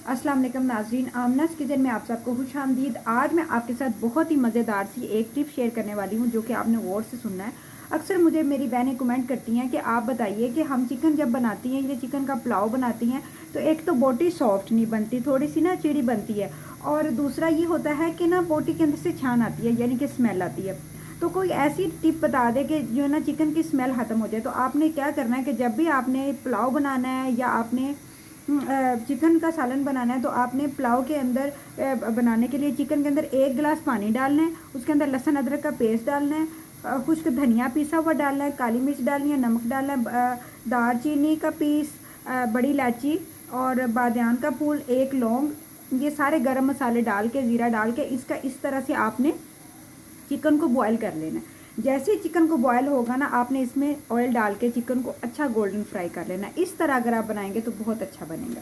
अस्सलाम वालेकुम नाज़रीन, आमनाज़ किचन में आप सबको खुश आमदीद। आज मैं आपके साथ बहुत ही मज़ेदार सी एक टिप शेयर करने वाली हूँ जो कि आपने गौर से सुनना है। अक्सर मुझे मेरी बहनें कमेंट करती हैं कि आप बताइए कि हम चिकन जब बनाती हैं या चिकन का पुलाव बनाती हैं तो एक तो बोटी सॉफ्ट नहीं बनती, थोड़ी सी ना चिड़ी बनती है, और दूसरा ये होता है कि ना बोटी के अंदर से छान आती है, यानी कि स्मेल आती है। तो कोई ऐसी टिप बता दे कि जो है ना चिकन की स्मेल ख़त्म हो जाए। तो आपने क्या करना है कि जब भी आपने पुलाव बनाना है या आपने चिकन का सालन बनाना है तो आपने पुलाव के अंदर बनाने के लिए चिकन के अंदर 1 गिलास पानी डालना है, उसके अंदर लहसुन अदरक का पेस्ट डालना है, खुश्क धनिया पिसा हुआ डालना है, काली मिर्च डालनी है, नमक डालना है, दालचीनी का पीस, बड़ी इलायची और बादियान का फूल, एक लौंग, ये सारे गरम मसाले डाल के, ज़ीरा डाल के इसका इस तरह से आपने चिकन को बॉयल कर लेना है। जैसे ही चिकन को बॉयल होगा ना, आपने इसमें ऑयल डाल के चिकन को अच्छा गोल्डन फ्राई कर लेना है। इस तरह अगर आप बनाएंगे तो बहुत अच्छा बनेगा।